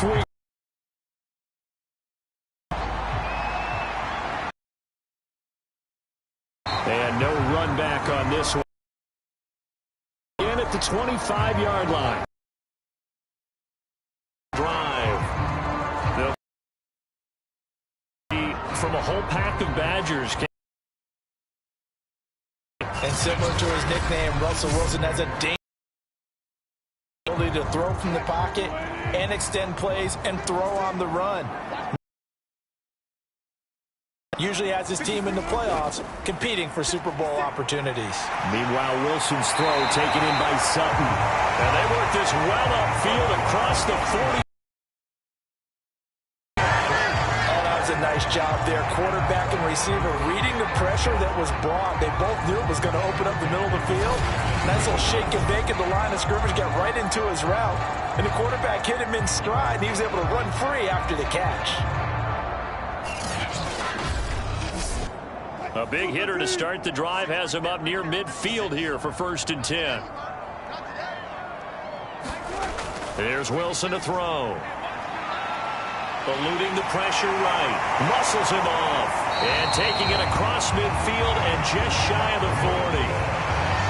week. And no run back on this one. In at the 25-yard line. Drive. From a whole pack of Badgers. And similar to his nickname, Russell Wilson has a dangerous ability to throw from the pocket and extend plays and throw on the run. Usually has his team in the playoffs competing for Super Bowl opportunities. Meanwhile, Wilson's throw taken in by Sutton. And they work this well upfield across the 40. Oh, that was a nice job there. Quarterback and receiver reading the pressure that was brought. They both knew it was going to open up the middle of the field. Nice little shake and bake at the line of scrimmage, got right into his route. And the quarterback hit him in stride, and he was able to run free after the catch. A big hitter to start the drive has him up near midfield here for 1st and 10. Here's Wilson to throw. Eluding the pressure right. Muscles him off. And taking it across midfield and just shy of the 40.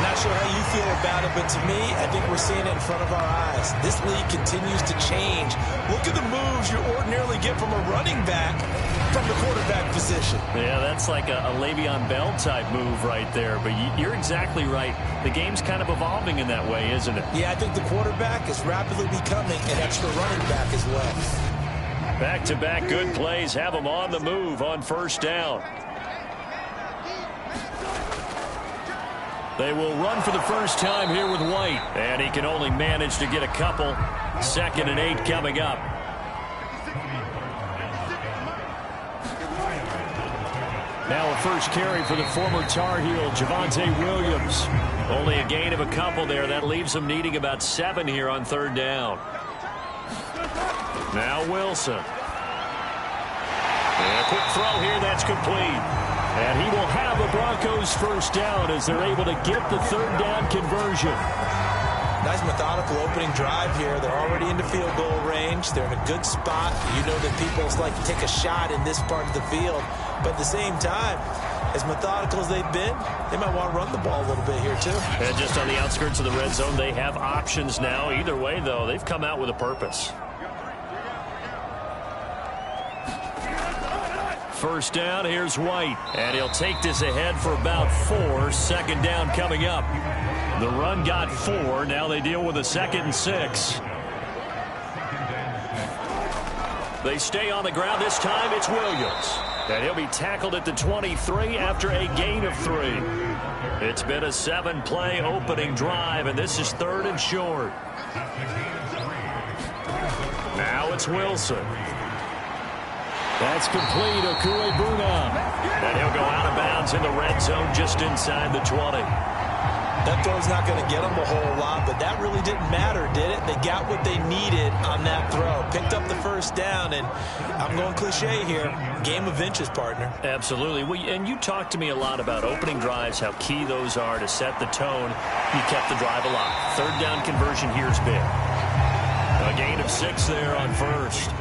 Not sure how you feel about it, but to me, I think we're seeing it in front of our eyes. This league continues to change. Look at the moves you ordinarily get from a running back from the quarterback position. Yeah, that's like a Le'Veon Bell type move right there. But you're exactly right. The game's kind of evolving in that way, isn't it? Yeah, I think the quarterback is rapidly becoming an extra running back as well. Back-to-back good plays have them on the move on 1st down. They will run for the first time here with White. And he can only manage to get a couple. 2nd and 8 coming up. Now a first carry for the former Tar Heel, Javonte Williams. Only a gain of a couple there. That leaves him needing about 7 here on 3rd down. Now Wilson. And a quick throw here, that's complete. And he will have the Broncos first down as they're able to get the 3rd down conversion. Nice methodical opening drive here. They're already into field goal range. They're in a good spot. You know that people like to take a shot in this part of the field. But at the same time, as methodical as they've been, they might want to run the ball a little bit here too. And just on the outskirts of the red zone, they have options now. Either way, though, they've come out with a purpose. First down, here's White. And he'll take this ahead for about 4. 2nd down coming up. The run got 4. Now they deal with a 2nd and 6. They stay on the ground. This time it's Williams. And he'll be tackled at the 23 after a gain of 3. It's been a 7-play opening drive, and this is 3rd and short. Now it's Wilson. That's complete, Okuegbuna. And he'll go out of bounds in the red zone just inside the 20. That throw's not going to get them a whole lot, but that really didn't matter, did it? They got what they needed on that throw. Picked up the first down, and I'm going cliche here. Game of inches, partner. Absolutely. Well, and you talked to me a lot about opening drives, how key those are to set the tone. You kept the drive alive. 3rd down conversion here is big. A gain of 6 there on 1st.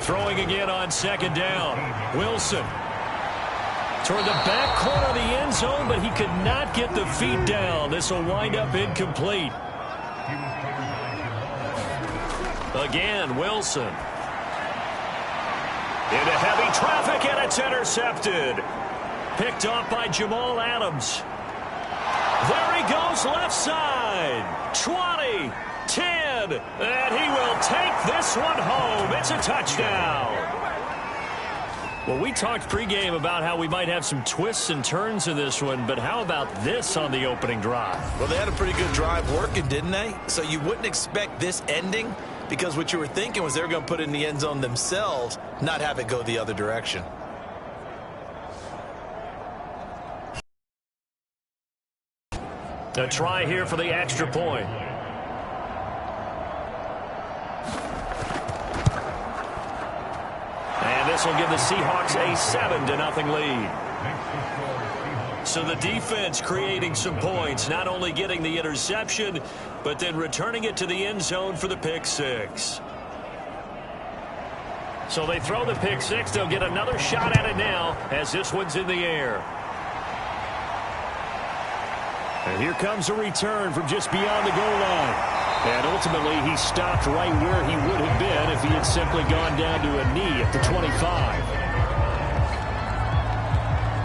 Throwing again on 2nd down. Wilson. Toward the back corner of the end zone, but he could not get the feet down. This will wind up incomplete. Again, Wilson. Into heavy traffic, and it's intercepted. Picked off by Jamal Adams. There he goes, left side. 20, 10, and he will take this one home. It's a touchdown. Well, we talked pregame about how we might have some twists and turns in this one, but how about this on the opening drive? Well, they had a pretty good drive working, didn't they? So you wouldn't expect this ending, because what you were thinking was they were going to put it in the end zone themselves, not have it go the other direction. A try here for the extra point. And this will give the Seahawks a 7-0 lead. So the defense creating some points, not only getting the interception, but then returning it to the end zone for the pick six. So they throw the pick six. They'll get another shot at it now as this one's in the air. And here comes a return from just beyond the goal line. And ultimately, he stopped right where he would have been if he had simply gone down to a knee at the 25.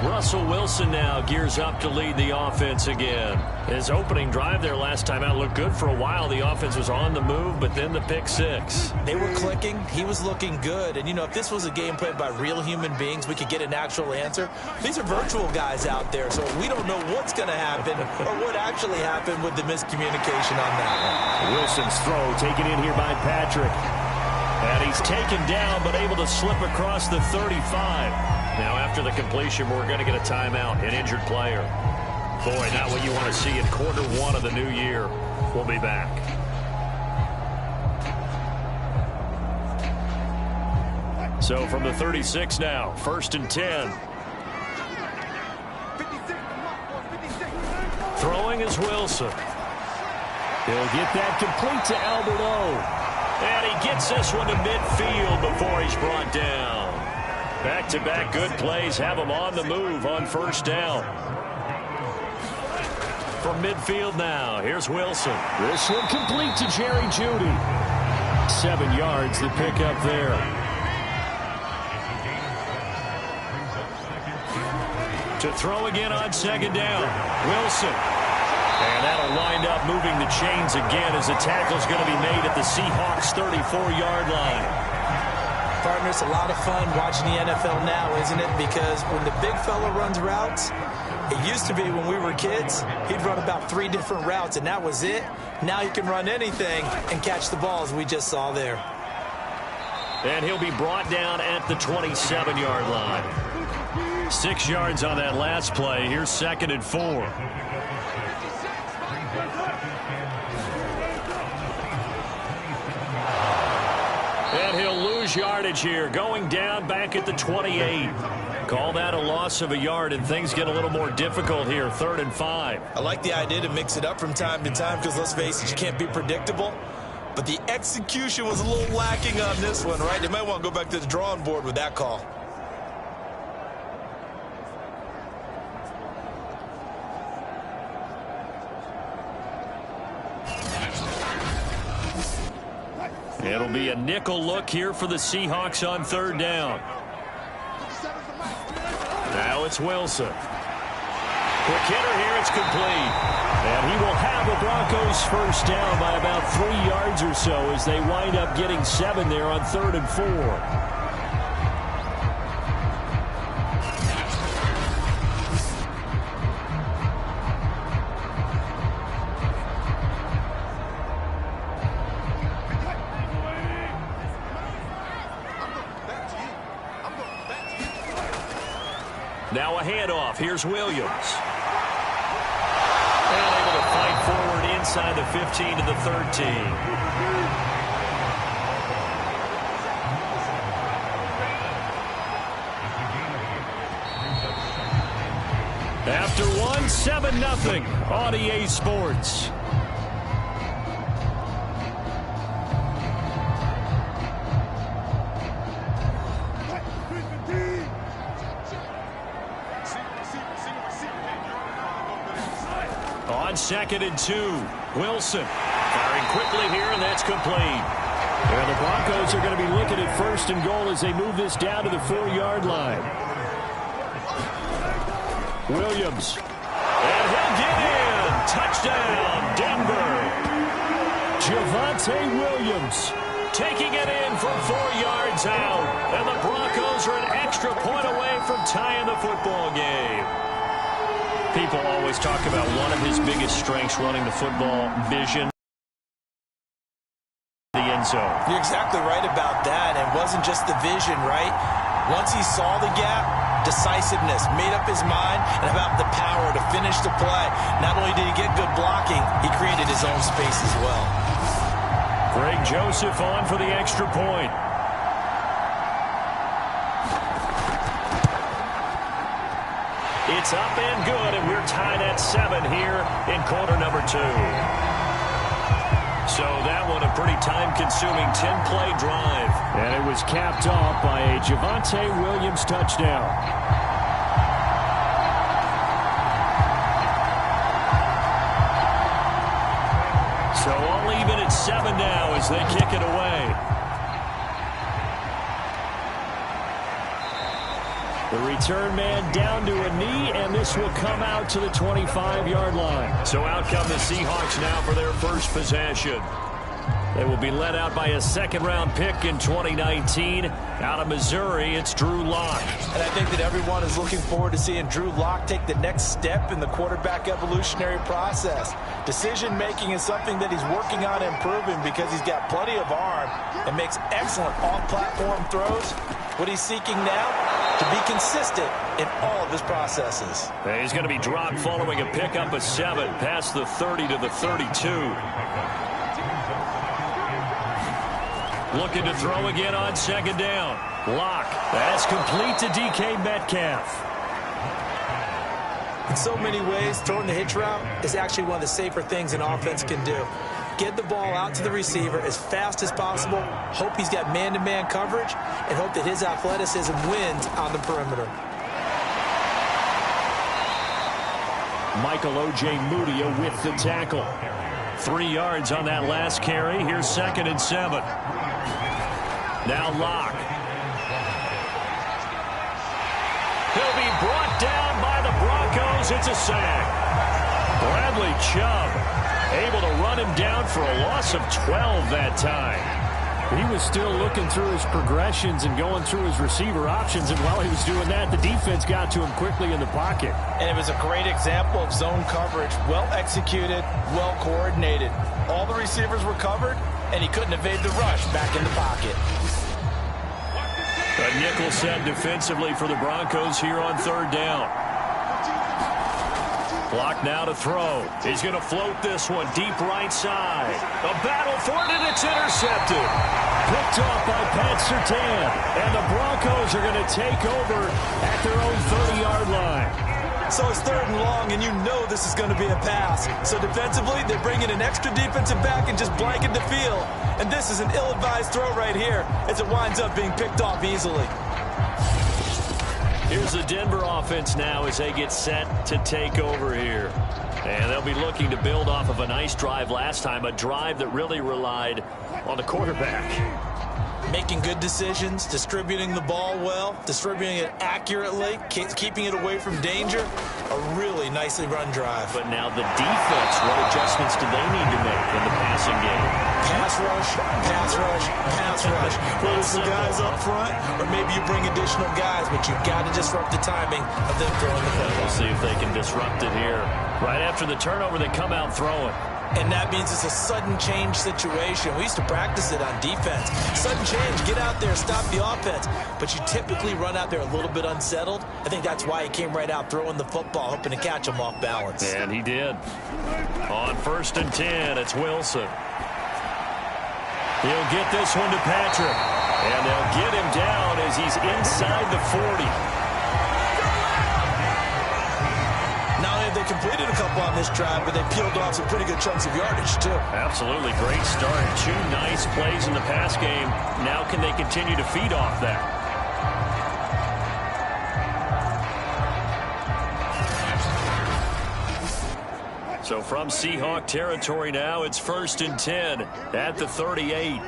Russell Wilson now gears up to lead the offense again. His opening drive there last time out looked good for a while. The offense was on the move, but then the pick six. They were clicking. He was looking good. And, you know, if this was a game played by real human beings, we could get an actual answer. These are virtual guys out there, so we don't know what's going to happen or what actually happened with the miscommunication on that one. Wilson's throw taken in here by Patrick. And he's taken down, but able to slip across the 35. Now, after the completion, we're going to get a timeout, an injured player. Boy, not what you want to see in quarter one of the new year. We'll be back. So from the 36 now, 1st and 10. Throwing is Wilson. He'll get that complete to Albert O. And he gets this one to midfield before he's brought down. Back-to-back good plays have him on the move on 1st down. From midfield now, here's Wilson. This one complete to Jerry Jeudy. 7 yards the pickup there. To throw again on 2nd down. Wilson. And that'll wind up moving the chains again as the tackle's going to be made at the Seahawks 34-yard line. Partner, it's a lot of fun watching the NFL now, isn't it? Because when the big fella runs routes, it used to be when we were kids, he'd run about 3 different routes, and that was it. Now he can run anything and catch the ball, as we just saw there. And he'll be brought down at the 27-yard line. 6 yards on that last play. Here's 2nd and 4. And he'll lose yardage here, going down back at the 28. Call that a loss of a yard, and things get a little more difficult here, 3rd and 5. I like the idea to mix it up from time to time because, let's face it, you can't be predictable. But the execution was a little lacking on this one, right? They might want to go back to the drawing board with that call. It'll be a nickel look here for the Seahawks on 3rd down. Now it's Wilson. Quick hitter here, it's complete. And he will have the Broncos 1st down by about 3 yards or so as they wind up getting 7 there on 3rd and 4. Now a handoff. Here's Williams. And able to fight forward inside the 15 to the 13. After one, 7-0 on EA Sports. On 2nd and 2, Wilson firing quickly here, and that's complete. And the Broncos are going to be looking at 1st and goal as they move this down to the 4-yard line. Williams. And he'll get in. Touchdown, Denver. Javonte Williams taking it in from 4 yards out. And the Broncos are an extra point away from tying the football game. People always talk about one of his biggest strengths running the football, vision. The end zone. You're exactly right about that. It wasn't just the vision, right? Once he saw the gap, decisiveness, made up his mind, and about the power to finish the play. Not only did he get good blocking, he created his own space as well. Greg Joseph on for the extra point. It's up and good, and we're tied at 7 here in quarter number 2. So that one a pretty time-consuming 10-play drive. And it was capped off by a Javonte Williams touchdown. So all even at 7 now as they kick it away. The return man down to a knee, and this will come out to the 25-yard line. So out come the Seahawks now for their first possession. They will be led out by a second-round pick in 2019. Out of Missouri, it's Drew Lock. And I think that everyone is looking forward to seeing Drew Lock take the next step in the quarterback evolutionary process. Decision-making is something that he's working on improving because he's got plenty of arm and makes excellent off-platform throws. What he's seeking now? To be consistent in all of his processes. He's going to be dropped following a pickup of 7 past the 30 to the 32. Looking to throw again on second down. Lock. That's complete to DK Metcalf. In so many ways, throwing the hitch route is actually one of the safer things an offense can do. Get the ball out to the receiver as fast as possible, hope he's got man-to-man coverage, and hope that his athleticism wins on the perimeter. Michael O.J. Mudia with the tackle. 3 yards on that last carry. Here's 2nd and 7. Now Lock. He'll be brought down by the Broncos. It's a sack. Bradley Chubb able to run him down for a loss of 12 that time. He was still looking through his progressions and going through his receiver options, and while he was doing that, the defense got to him quickly in the pocket. And it was a great example of zone coverage. Well executed, well coordinated. All the receivers were covered, and he couldn't evade the rush back in the pocket. A nickel set defensively for the Broncos here on 3rd down. Lock now to throw. He's going to float this one deep right side. A battle for it, and it's intercepted. Picked off by Pat Surtain. And the Broncos are going to take over at their own 30-yard line. So it's 3rd and long, and you know this is going to be a pass. So defensively, they're bringing an extra defensive back and just blanket the field. And this is an ill-advised throw right here as it winds up being picked off easily. Here's the Denver offense now as they get set to take over here. And they'll be looking to build off of a nice drive last time, a drive that really relied on the quarterback. Making good decisions, distributing the ball well, distributing it accurately, keeping it away from danger. A really nicely run drive. But now the defense, what adjustments do they need to make in the passing game? Pass rush, pass rush, pass rush. Whether it's the guys up front or maybe you bring additional guys, but you've got to disrupt the timing of them throwing the football. We'll see if they can disrupt it here. Right after the turnover, they come out throwing. And that means it's a sudden change situation. We used to practice it on defense. Sudden change, get out there, stop the offense. But you typically run out there a little bit unsettled. I think that's why he came right out throwing the football, hoping to catch him off balance. And he did. On 1st and 10, it's Wilson. He'll get this one to Patrick. And they'll get him down as he's inside the 40. They completed a couple on this drive, but they peeled off some pretty good chunks of yardage, too. Absolutely. Great start. 2 nice plays in the pass game. Now can they continue to feed off that? So from Seahawk territory now, it's 1st and 10 at the 38.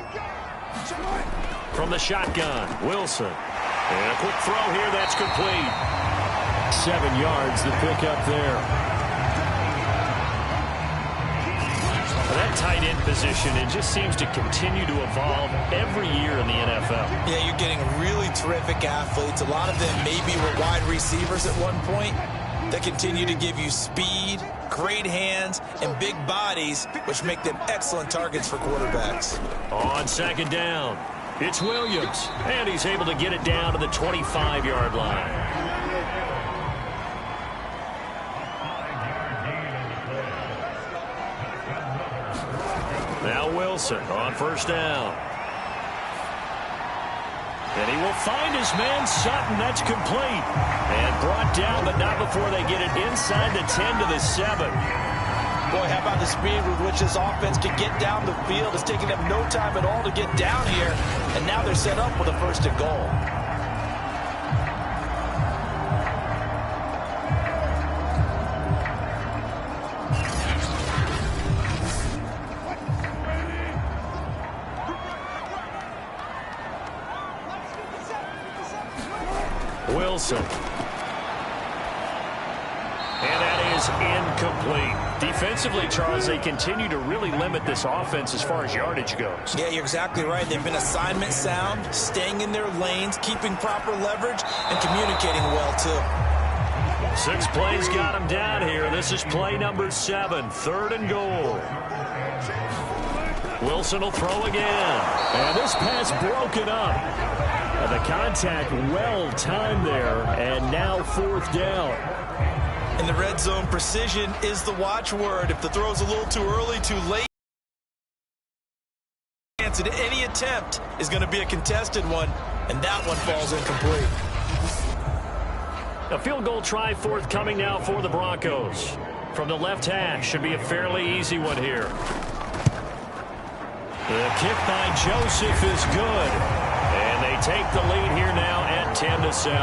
From the shotgun, Wilson. And a quick throw here, that's complete. 7 yards, the pickup there. That tight end position, it just seems to continue to evolve every year in the NFL. Yeah, you're getting really terrific athletes. A lot of them maybe were wide receivers at one point that continue to give you speed, great hands, and big bodies, which make them excellent targets for quarterbacks. On 2nd down, it's Williams, and he's able to get it down to the 25-yard line. Now Wilson on 1st down. And he will find his man, Sutton. That's complete. And brought down, but not before they get it inside the 10 to the 7. Boy, how about the speed with which this offense can get down the field? It's taking them no time at all to get down here. And now they're set up with a 1st and goal. Wilson. And that is incomplete. Defensively, Charles, they continue to really limit this offense as far as yardage goes. Yeah, you're exactly right. They've been assignment sound, staying in their lanes, keeping proper leverage, and communicating well, too. 6 plays got him down here. This is play number 7, 3rd and goal. Wilson will throw again. And this pass broken up. And the contact well timed there, and now 4th down. In the red zone, precision is the watchword. If the throw's a little too early, too late, any attempt is going to be a contested one, and that one falls incomplete. A field goal try forthcoming now for the Broncos. From the left hash, should be a fairly easy one here. The kick by Joseph is good. And they take the lead here now at 10 to 7.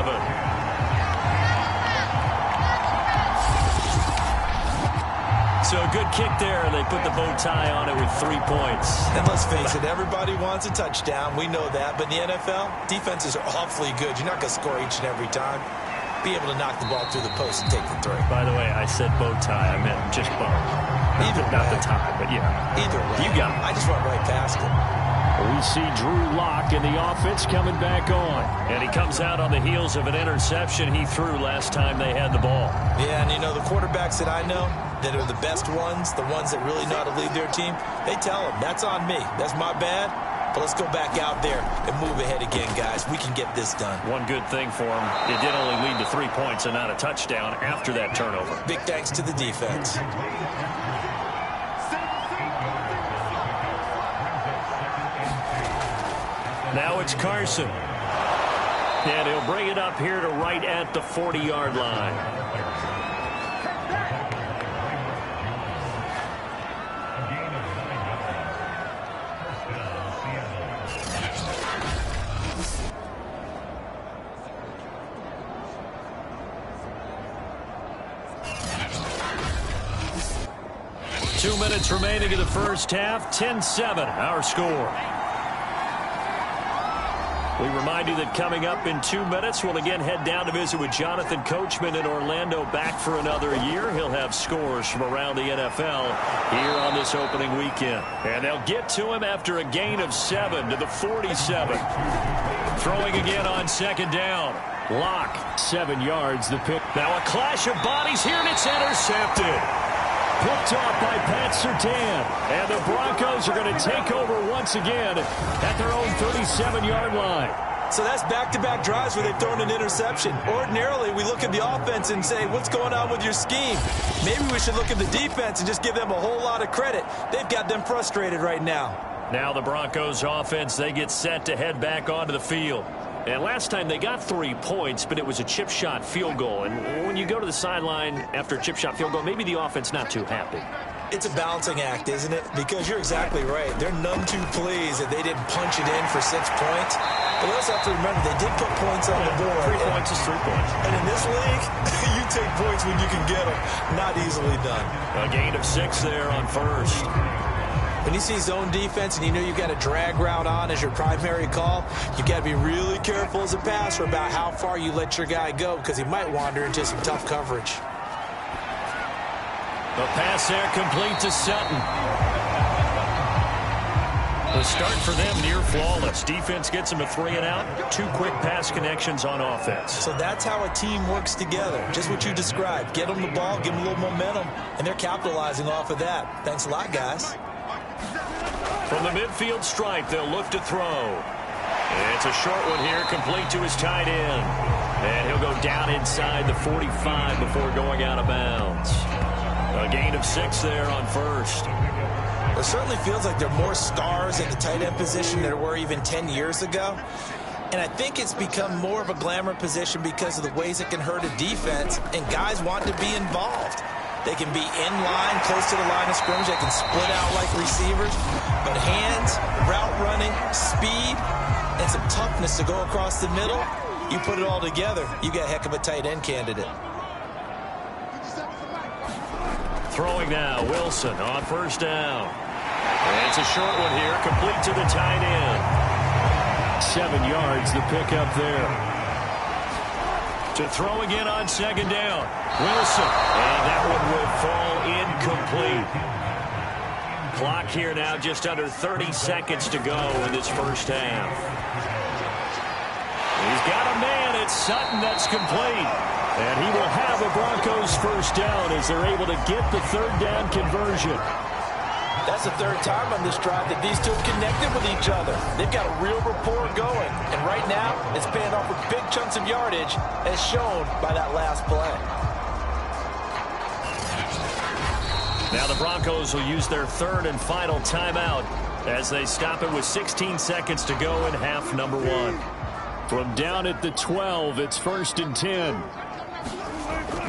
So a good kick there. They put the bow tie on it with 3 points. And let's face it, everybody wants a touchdown. We know that. But in the NFL, defenses are awfully good. You're not going to score each and every time. Be able to knock the ball through the post and take the 3. By the way, I said bow tie. I meant just bow. Not the tie, but yeah. Either way. You got it. I just went right past it. We see Drew Lock in the offense coming back on. And he comes out on the heels of an interception he threw last time they had the ball. Yeah, and you know, the quarterbacks that I know that are the best ones, the ones that really know how to lead their team, they tell them, that's on me. That's my bad. But let's go back out there and move ahead again, guys. We can get this done. One good thing for him, it did only lead to 3 points and not a touchdown after that turnover. Big thanks to the defense. Now it's Carson. And he'll bring it up here to right at the 40-yard line. Two minutes remaining in the first half. 10-7, our score. We remind you that coming up in 2 minutes, we'll again head down to visit with Jonathan Coachman in Orlando, back for another year. He'll have scores from around the NFL here on this opening weekend. And they'll get to him after a gain of 7 to the 47. Throwing again on 2nd down. Lock, 7 yards, the pick. Now a clash of bodies here, and it's intercepted. Picked off by Pat Surtain. And the Broncos are going to take over once again at their own 37-yard line. So that's back-to-back drives where they've thrown an interception. Ordinarily, we look at the offense and say, what's going on with your scheme? Maybe we should look at the defense and just give them a whole lot of credit. They've got them frustrated right now. Now the Broncos offense, they get set to head back onto the field. And last time they got 3 points, but it was a chip shot field goal. And when you go to the sideline after a chip shot field goal, maybe the offense not too happy. It's a balancing act, isn't it? Because you're exactly right. They're none too pleased that they didn't punch it in for 6 points. But we also have to remember they did put points on the board. 3 points is 3 points. And in this league, you take points when you can get them. Not easily done. A gain of 6 there on first. When you see zone defense and you know you've got a drag route on as your primary call, you've got to be really careful as a passer about how far you let your guy go because he might wander into some tough coverage. The pass there complete to Sutton. The start for them near flawless. Defense gets them a 3 and out. 2 quick pass connections on offense. So that's how a team works together. Just what you described. Get them the ball, give them a little momentum, and they're capitalizing off of that. Thanks a lot, guys. From the midfield stripe, they'll look to throw. It's a short one here, complete to his tight end. And he'll go down inside the 45 before going out of bounds. A gain of 6 there on first. It certainly feels like there are more stars at the tight end position than there were even 10 years ago. And I think it's become more of a glamour position because of the ways it can hurt a defense, and guys want to be involved. They can be in line, close to the line of scrimmage. They can split out like receivers. But hands, route running, speed, and some toughness to go across the middle, you put it all together, you got a heck of a tight end candidate. Throwing now, Wilson on first down. And it's a short one here, complete to the tight end. 7 yards, the pickup there. To throw again on second down, Wilson. And that one will fall incomplete. Clock here now, just under 30 seconds to go in this first half. He's got a man. It's Sutton. That's complete. And he will have a Broncos first down as they're able to get the third down conversion. That's the third time on this drive that these two have connected with each other. They've got a real rapport going. And right now, it's paying off with big chunks of yardage, as shown by that last play. Now the Broncos will use their third and final timeout as they stop it with 16 seconds to go in half number 1. From down at the 12, it's 1st and 10.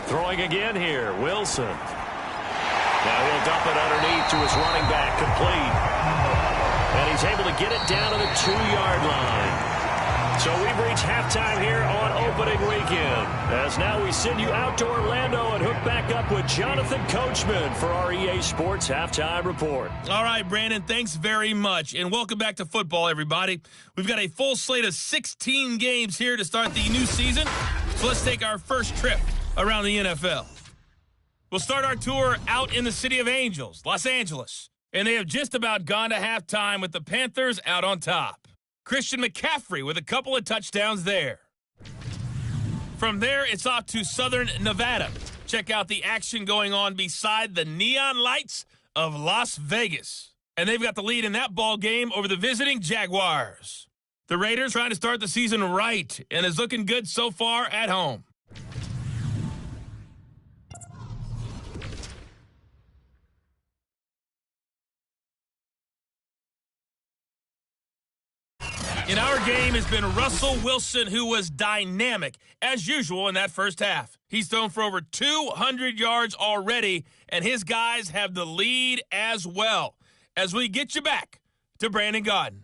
Throwing again here, Wilson. Now he'll dump it underneath to his running back, complete. And he's able to get it down to the 2-yard line. So we've reached halftime here on opening weekend. As now we send you out to Orlando and hook back up with Jonathan Coachman for our EA Sports Halftime Report. All right, Brandon, thanks very much. And welcome back to football, everybody. We've got a full slate of 16 games here to start the new season. So let's take our first trip around the NFL. We'll start our tour out in the City of Angels, Los Angeles. And they have just about gone to halftime with the Panthers out on top. Christian McCaffrey with a couple of touchdowns there. From there, it's off to Southern Nevada. Check out the action going on beside the neon lights of Las Vegas. And they've got the lead in that ball game over the visiting Jaguars. The Raiders trying to start the season right and is looking good so far at home. In our game has been Russell Wilson, who was dynamic, as usual, in that first half. He's thrown for over 200 yards already, and his guys have the lead as well. As we get you back to Brandon Gaudin.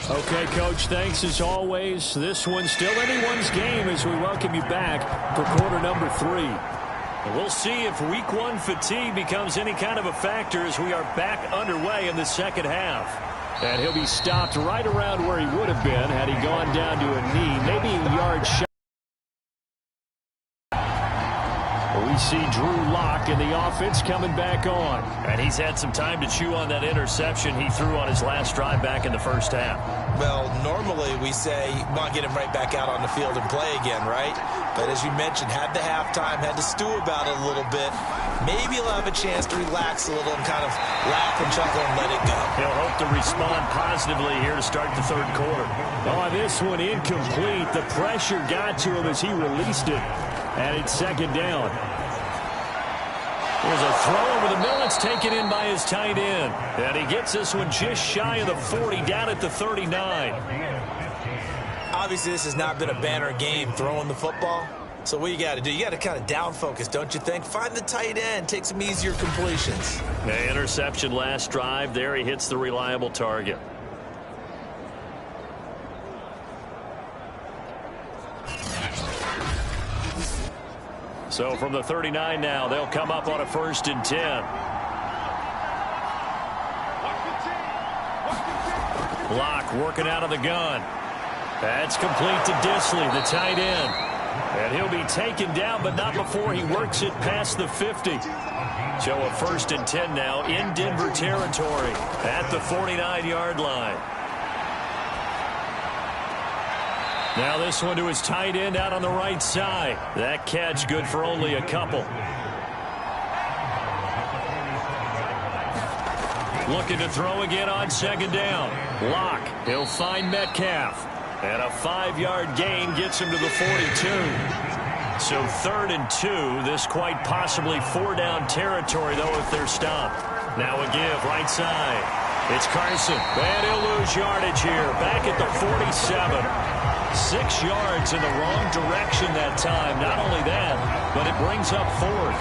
Okay, Coach, thanks as always. This one's still anyone's game as we welcome you back for quarter number 3. And we'll see if week 1 fatigue becomes any kind of a factor as we are back underway in the second half. And he'll be stopped right around where he would have been had he gone down to a knee, maybe a yard shy. We see Drew Lock and the offense coming back on. And he's had some time to chew on that interception he threw on his last drive back in the first half. Well, normally we say, want to get him right back out on the field and play again, right? But as you mentioned, had the halftime, had to stew about it a little bit. Maybe he'll have a chance to relax a little and kind of laugh and chuckle and let it go. He'll hope to respond positively here to start the third quarter. Oh, this one incomplete. The pressure got to him as he released it. And it's second down. There's a throw over the middle. It's taken in by his tight end. And he gets this one just shy of the 40, down at the 39. Obviously, this has not been a banner game throwing the football. So what you got to do, you got to kind of down focus, don't you think? Find the tight end, take some easier completions. The interception last drive. There he hits the reliable target. So from the 39 now, they'll come up on a 1st and 10. Block working out of the gun. That's complete to Disley, the tight end. And he'll be taken down, but not before he works it past the 50. So a 1st and 10 now in Denver territory at the 49-yard line. Now this one to his tight end out on the right side. That catch good for only a couple. Looking to throw again on second down. Lock. He'll find Metcalf. And a 5-yard gain gets him to the 42. So 3rd and 2. This quite possibly 4-down territory, though, if they're stopped. Now a give, right side. It's Carson, and he'll lose yardage here. Back at the 47. 6 yards in the wrong direction that time. Not only that, but it brings up 4th.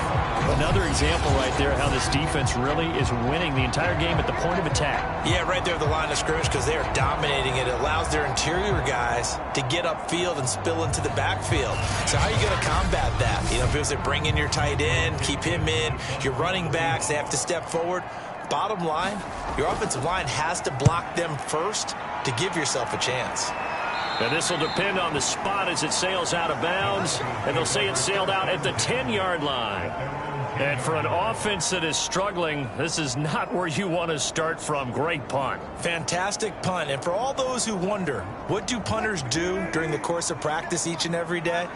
Another example right there how this defense really is winning the entire game at the point of attack. Yeah, right there at the line of scrimmage because they are dominating it. It allows their interior guys to get upfield and spill into the backfield. So how are you going to combat that? You know, because they bring in your tight end, keep him in. Your running backs, they have to step forward. Bottom line, your offensive line has to block them first to give yourself a chance. And this will depend on the spot as it sails out of bounds. And they'll say it sailed out at the 10-yard line. And for an offense that is struggling, this is not where you want to start from. Great punt. Fantastic punt. And for all those who wonder, what do punters do during the course of practice each and every day?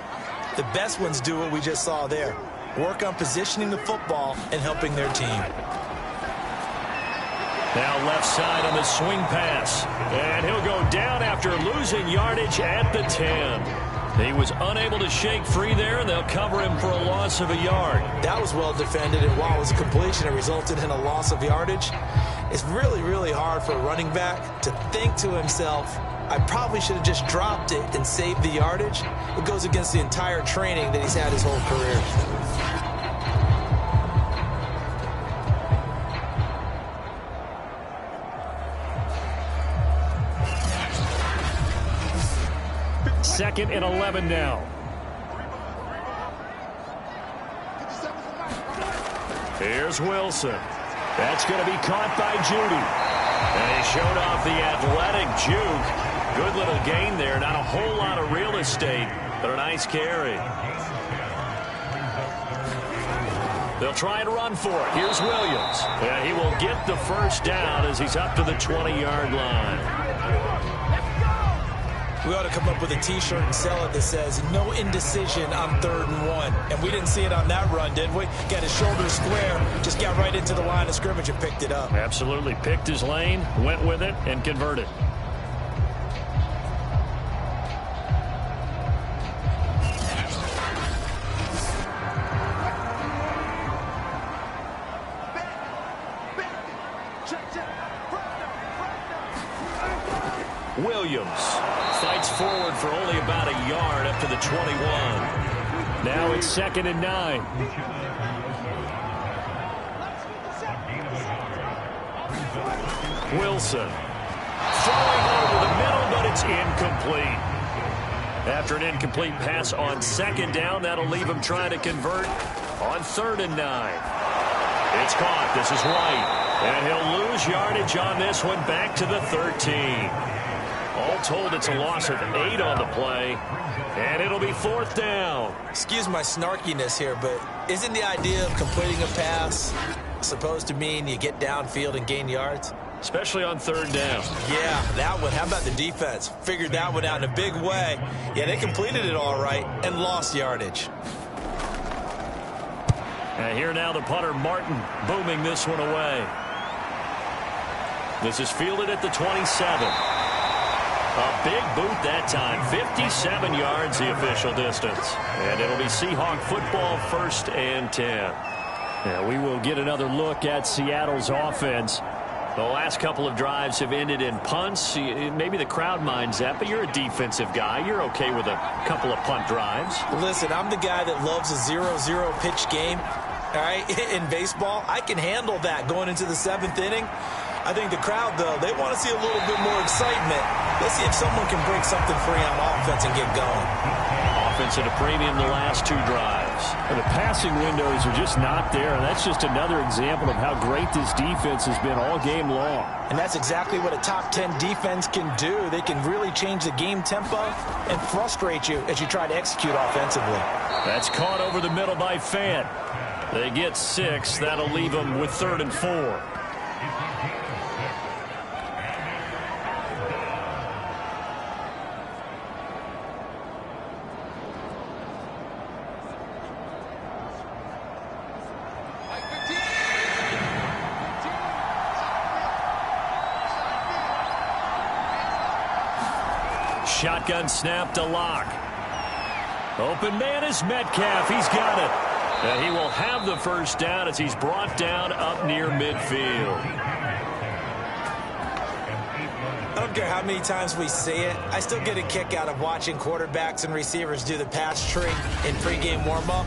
The best ones do what we just saw there. Work on positioning the football and helping their team. Now left side on the swing pass. And he'll go down after losing yardage at the 10. He was unable to shake free there, and they'll cover him for a loss of a yard. That was well defended, and while it was a completion, it resulted in a loss of yardage. It's really, really hard for a running back to think to himself, I probably should have just dropped it and saved the yardage. It goes against the entire training that he's had his whole career. Second and 11 now. Here's Wilson. That's going to be caught by Judy. And he showed off the athletic juke. Good little gain there. Not a whole lot of real estate, but a nice carry. They'll try and run for it. Here's Williams. And he will get the first down as he's up to the 20-yard line. We ought to come up with a T-shirt and sell it that says, no indecision on 3rd and 1. And we didn't see it on that run, did we? Got his shoulders square, just got right into the line of scrimmage and picked it up. Absolutely. Picked his lane, went with it, and converted. Williams fights forward for only about a yard up to the 21. Now it's 2nd and 9. Wilson throwing over the middle, but it's incomplete. After an incomplete pass on 2nd down, that'll leave him trying to convert on 3rd and 9. It's caught. This is White. And he'll lose yardage on this one back to the 13. All told, it's a loss of 8 on the play, and it'll be 4th down. Excuse my snarkiness here, but isn't the idea of completing a pass supposed to mean you get downfield and gain yards? Especially on 3rd down. Yeah, that one. How about the defense? Figured that one out in a big way. Yeah, they completed it all right and lost yardage. And here now the punter, Martin, booming this one away. This is fielded at the 27. A big boot that time. 57 yards the official distance. And it'll be Seahawk football, 1st and 10. Yeah, we will get another look at Seattle's offense. The last couple of drives have ended in punts. Maybe the crowd minds that, but you're a defensive guy. You're okay with a couple of punt drives. Listen, I'm the guy that loves a 0-0 pitch game. All right, in baseball, I can handle that going into the 7th inning. I think the crowd, though, they want to see a little bit more excitement. Let's see if someone can break something free on offense and get going. Offense at a premium the last 2 drives. And the passing windows are just not there. And that's just another example of how great this defense has been all game long. And that's exactly what a top 10 defense can do. They can really change the game tempo and frustrate you as you try to execute offensively. That's caught over the middle by Fant. They get 6. That'll leave them with 3rd and 4. Shotgun snap to Locke. Open man is Metcalf. He's got it. And he will have the first down as he's brought down up near midfield. I don't care how many times we see it. I still get a kick out of watching quarterbacks and receivers do the pass tree in pregame warm-up.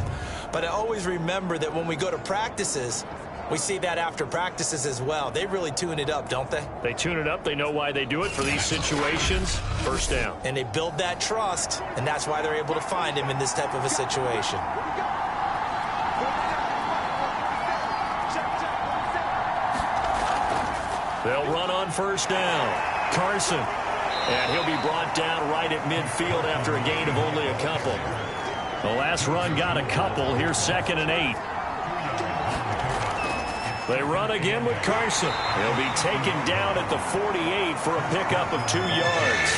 But I always remember that when we go to practices, we see that after practices as well. They really tune it up, don't they? They tune it up. They know why they do it for these situations. First down. And they build that trust, and that's why they're able to find him in this type of a situation. They'll run on first down. Carson. And he'll be brought down right at midfield after a gain of only a couple. The last run got a couple. Here's 2nd and 8. They run again with Carson. He'll be taken down at the 48 for a pickup of 2 yards.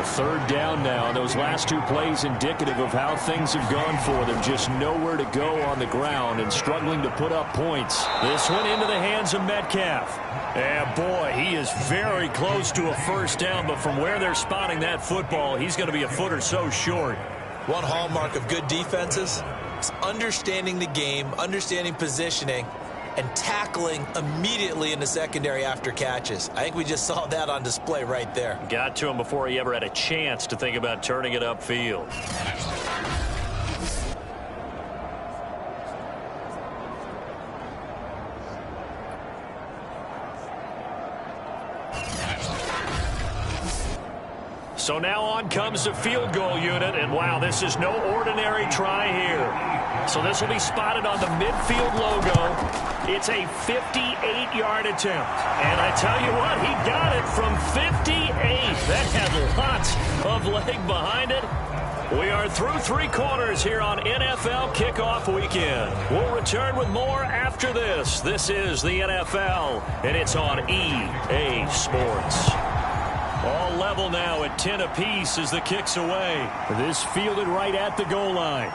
A 3rd down now. Those last 2 plays indicative of how things have gone for them. Just nowhere to go on the ground and struggling to put up points. This one into the hands of Metcalf. And boy, he is very close to a first down, but from where they're spotting that football, he's going to be a foot or so short. One hallmark of good defenses is understanding the game, understanding positioning, and tackling immediately in the secondary after catches. I think we just saw that on display right there. Got to him before he ever had a chance to think about turning it upfield. So now on comes the field goal unit, and wow, this is no ordinary try here. So this will be spotted on the midfield logo. It's a 58-yard attempt. And I tell you what, he got it from 58. That had lots of leg behind it. We are through 3 quarters here on NFL Kickoff Weekend. We'll return with more after this. This is the NFL, and it's on EA Sports. All level now at 10 apiece as the kick's away. This fielded right at the goal line.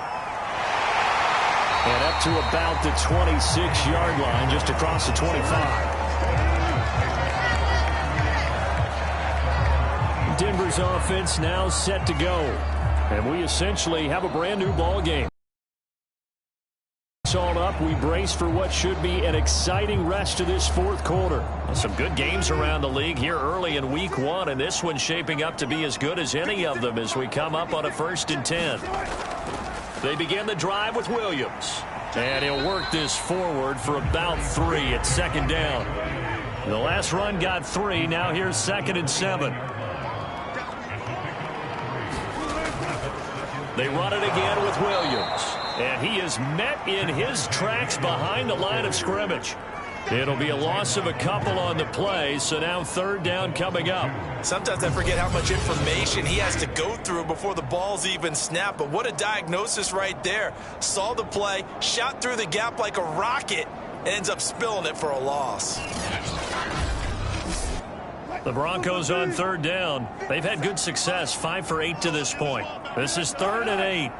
And up to about the 26-yard line, just across the 25. Denver's offense now set to go. And we essentially have a brand new ball game. It's all up. We brace for what should be an exciting rest of this 4th quarter. Some good games around the league here early in week 1, and this one's shaping up to be as good as any of them as we come up on a 1st and 10. They begin the drive with Williams. And he'll work this forward for about 3 at 2nd down. The last run got 3. Now here's 2nd and 7. They run it again with Williams. And he is met in his tracks behind the line of scrimmage. It'll be a loss of a couple on the play, so now 3rd down coming up. Sometimes I forget how much information he has to go through before the ball's even snapped, but what a diagnosis right there. Saw the play, shot through the gap like a rocket, and ends up spilling it for a loss. The Broncos on 3rd down. They've had good success, 5 for 8 to this point. This is 3rd and 8.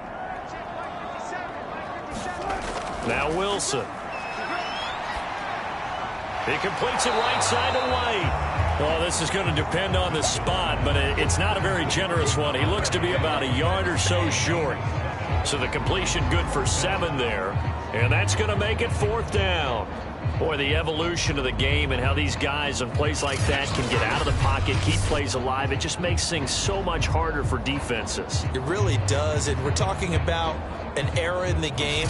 Now Wilson. He completes it right side to White. Well, this is going to depend on the spot, but it's not a very generous one. He looks to be about a yard or so short. So the completion good for 7 there. And that's going to make it 4th down. Boy, the evolution of the game and how these guys on plays like that can get out of the pocket, keep plays alive, it just makes things so much harder for defenses. It really does, and we're talking about an era in the game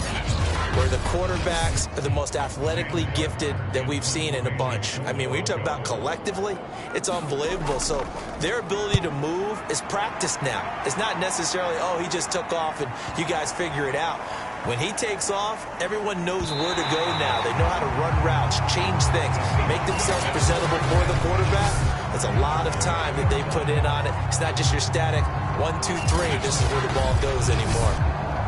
where the quarterbacks are the most athletically gifted that we've seen in a bunch. I mean, when you talk about collectively, it's unbelievable. So their ability to move is practiced now. It's not necessarily, oh, he just took off and you guys figure it out. When he takes off, everyone knows where to go now. They know how to run routes, change things, make themselves presentable for the quarterback. It's a lot of time that they put in on it. It's not just your static 1, 2, 3. This is where the ball goes anymore.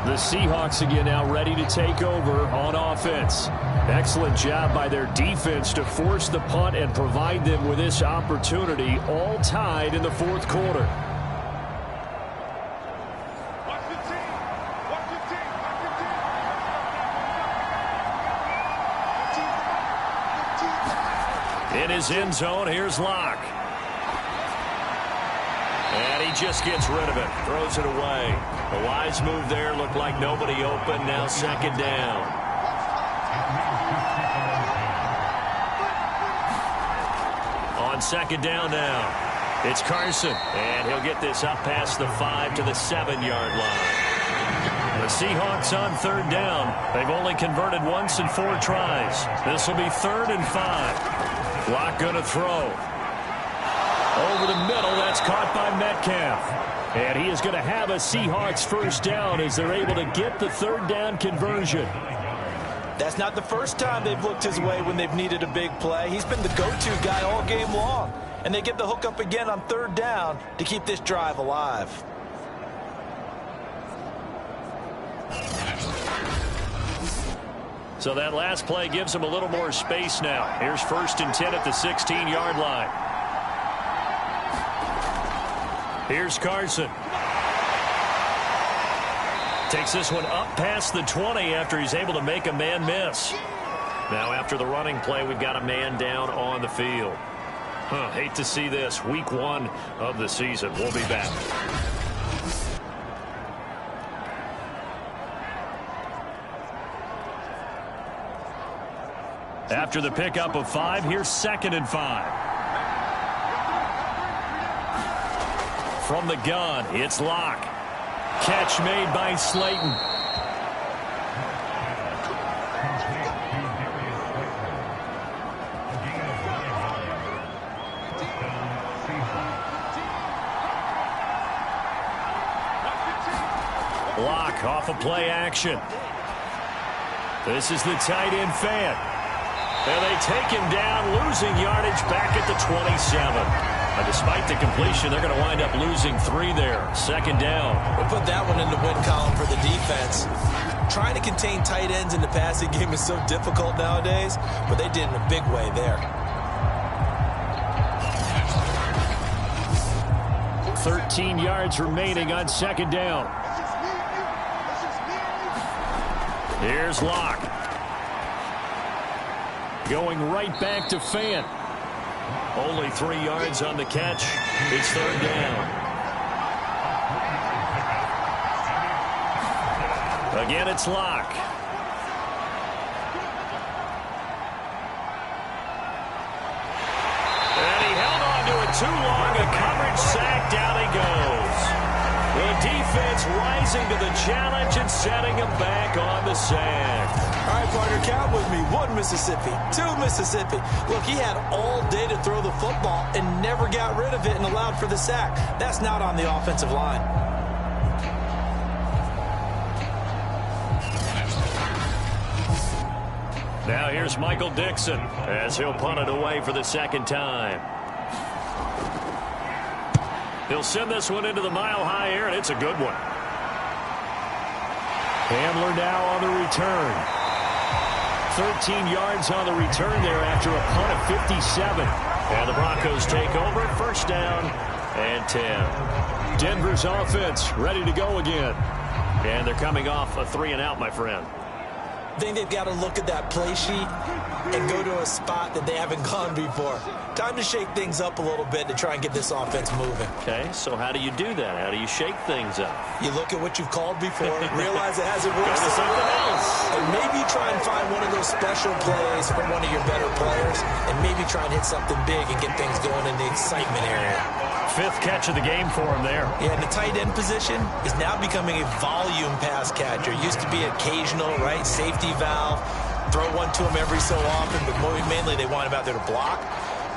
The Seahawks again now ready to take over on offense. Excellent job by their defense to force the punt and provide them with this opportunity, all tied in the 4th quarter. In his end zone, here's Locke. And he just gets rid of it. Throws it away. A wise move there. Looked like nobody open. Now second down. On second down now. It's Carson. And he'll get this up past the 5 to the 7-yard line. The Seahawks on third down. They've only converted once in 4 tries. This will be 3rd and 5. Lock going to throw. Over the middle, that's caught by Metcalf. And he is going to have a Seahawks first down as they're able to get the 3rd down conversion. That's not the first time they've looked his way when they've needed a big play. He's been the go-to guy all game long. And they get the hook up again on 3rd down to keep this drive alive. So that last play gives him a little more space now. Here's 1st and 10 at the 16-yard line. Here's Carson. Takes this one up past the 20 after he's able to make a man miss. Now after the running play, we've got a man down on the field. Hate to see this. Week 1 of the season. We'll be back. After the pickup of 5, here's 2nd and 5. From the gun, it's Locke. Catch made by Slayton. Locke off of play action. This is the tight end fan. And they take him down, losing yardage back at the 27. Despite the completion, they're going to wind up losing 3 there. 2nd down. We'll put that one in the win column for the defense. Trying to contain tight ends in the passing game is so difficult nowadays, but they did in a big way there. 13 yards remaining on 2nd down. Here's Locke. Going right back to Fant. Only 3 yards on the catch. It's 3rd down. Again, it's Locke. And he held on to it too long. A coverage sack. Down he goes. The defense rising to the challenge and setting him back on the sack. All right, partner, count with me. 1 Mississippi, 2 Mississippi. Look, he had all day to throw the football and never got rid of it and allowed for the sack. That's not on the offensive line. Now here's Michael Dixon as he'll punt it away for the 2nd time. He'll send this one into the mile-high air, and it's a good one. Hamler now on the return. 13 yards on the return there after a punt of 57. And the Broncos take over. 1st down and 10. Denver's offense ready to go again. And they're coming off a 3-and-out, my friend. I think they've got to look at that play sheet and go to a spot that they haven't gone before. Time to shake things up a little bit to try and get this offense moving. Okay, so how do you do that? How do you shake things up? You look at what you've called before, realize it hasn't worked Go to something else. and maybe try and find one of those special plays from one of your better players, and maybe try and hit something big and get things going in the excitement area. 5th catch of the game for him there. Yeah, and the tight end position is now becoming a volume pass catcher. Used to be occasional, right? Safety valve. Throw one to him every so often, but mainly they want him out there to block.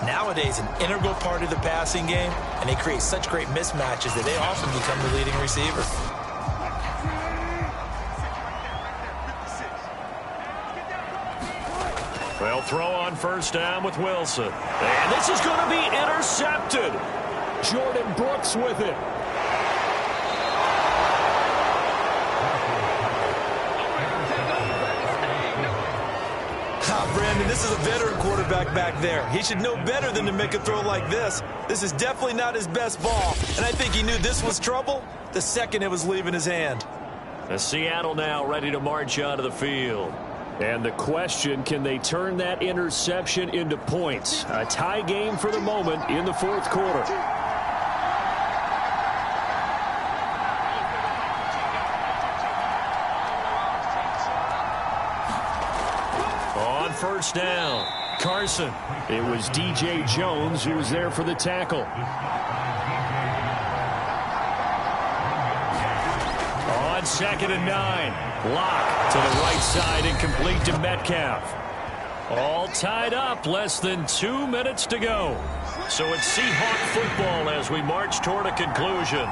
Nowadays, an integral part of the passing game, and they create such great mismatches that they often become the leading receiver. They'll throw on 1st down with Wilson. And this is going to be intercepted. Jordan Brooks with it. Brandon, this is a veteran quarterback back there. He should know better than to make a throw like this. This is definitely not his best ball, and I think he knew this was trouble the second it was leaving his hand. Seattle now ready to march onto the field. And the question, can they turn that interception into points? A tie game for the moment in the 4th quarter. on first down. Carson. It was DJ Jones who was there for the tackle. On 2nd and 9. Lock to the right side and complete to Metcalf. All tied up. Less than 2 minutes to go. So it's Seahawk football as we march toward a conclusion.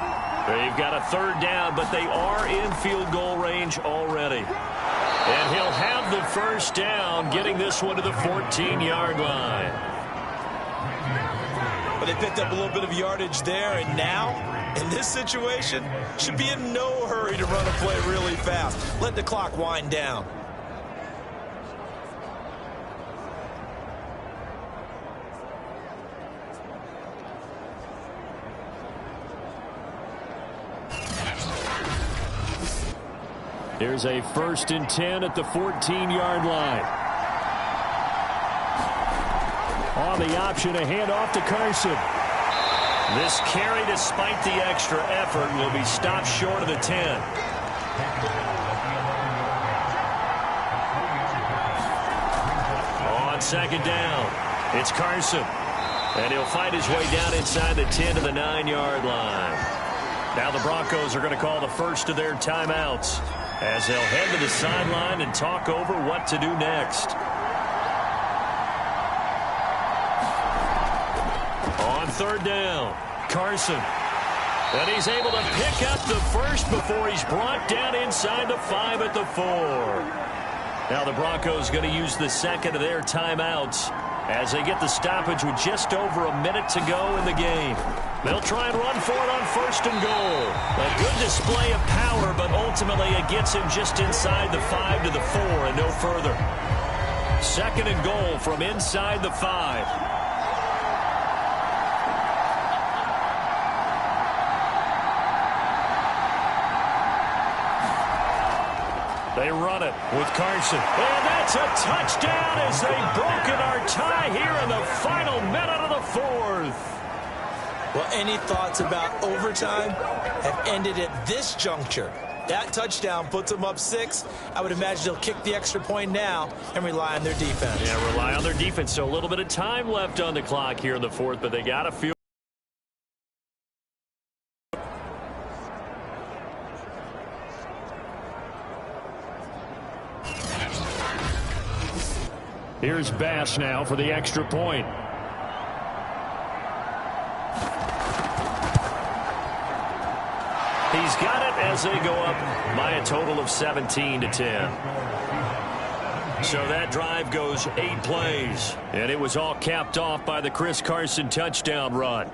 They've got a 3rd down, but they are in field goal range already. And he'll have the first down, getting this one to the 14-yard line. But they picked up a little bit of yardage there, and now, in this situation, should be in no hurry to run a play really fast. Let the clock wind down. Here's a 1st and 10 at the 14-yard line. On the option, a handoff to Carson. This carry, despite the extra effort, will be stopped short of the 10. On 2nd down, it's Carson. And he'll find his way down inside the 10 to the 9-yard line. Now the Broncos are going to call the first of their timeouts, as they'll head to the sideline and talk over what to do next. On 3rd down, Carson. And he's able to pick up the first before he's brought down inside the 5 at the 4. Now the Broncos going to use the 2nd of their timeouts as they get the stoppage with just over a minute to go in the game. They'll try and run for it on 1st and goal. A good display of power, but ultimately it gets him just inside the 5 to the 4 and no further. 2nd and goal from inside the 5. They run it with Carson. And that's a touchdown as they've broken our tie here in the final minute of the 4th. Well, any thoughts about overtime have ended at this juncture. That touchdown puts them up 6. I would imagine they'll kick the extra point now and rely on their defense. Yeah, rely on their defense. So a little bit of time left on the clock here in the 4th, but they got to feel. Here's Bass now for the extra point. He's got it as they go up by a total of 17 to 10. So that drive goes 8 plays, and it was all capped off by the Chris Carson touchdown run.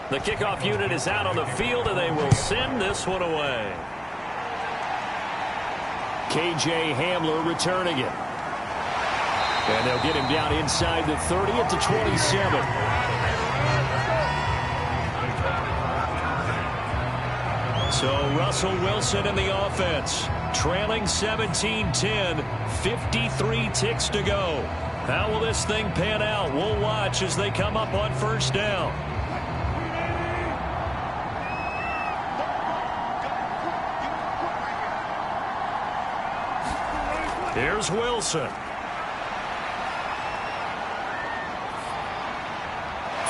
The kickoff unit is out on the field, and they will send this one away. K.J. Hamler returning it. And they'll get him down inside the 30 at the 27. So Russell Wilson in the offense, trailing 17-10, 53 ticks to go. How will this thing pan out? We'll watch as they come up on 1st down. Here's Wilson.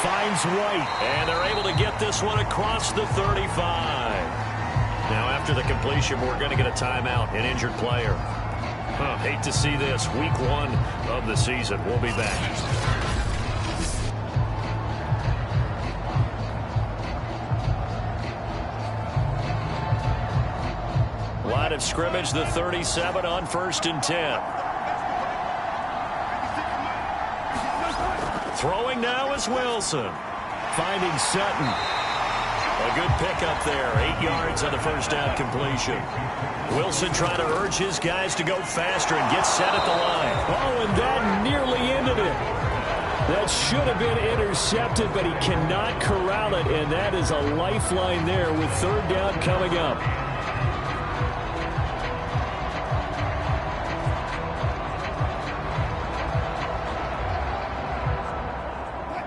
Finds White, and they're able to get this one across the 35. Now, after the completion, we're going to get a timeout, an injured player. Hate to see this. Week 1 of the season. We'll be back. Line of scrimmage, the 37 on 1st and 10. Throwing now is Wilson. Finding Sutton. A good pickup there. 8 yards on the 1st down completion. Wilson trying to urge his guys to go faster and get set at the line. Oh, and that nearly ended it. That should have been intercepted, but he cannot corral it, and that is a lifeline there with 3rd down coming up.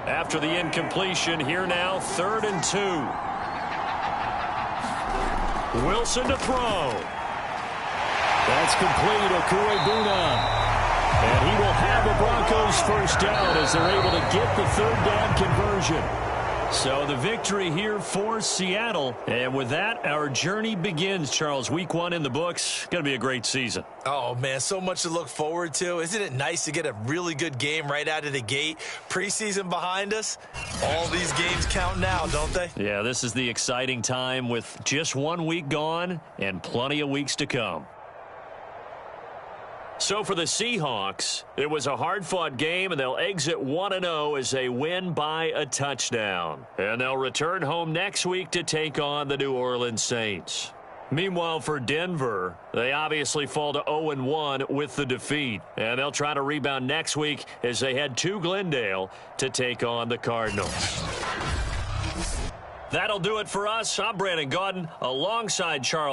After the incompletion, here now, 3rd and 2. Wilson to throw. That's complete. Okuegbuna. And he will have the Broncos first down as they're able to get the third down conversion. So the victory here for Seattle. And with that, our journey begins, Charles. Week 1 in the books. Going to be a great season. Oh, man, so much to look forward to. Isn't it nice to get a really good game right out of the gate? Preseason behind us. All these games count now, don't they? Yeah, this is the exciting time with just 1 week gone and plenty of weeks to come. So for the Seahawks, it was a hard-fought game, and they'll exit 1-0 as they win by a touchdown. And they'll return home next week to take on the New Orleans Saints. Meanwhile, for Denver, they obviously fall to 0-1 with the defeat. And they'll try to rebound next week as they head to Glendale to take on the Cardinals. That'll do it for us. I'm Brandon Gaudin alongside Charles.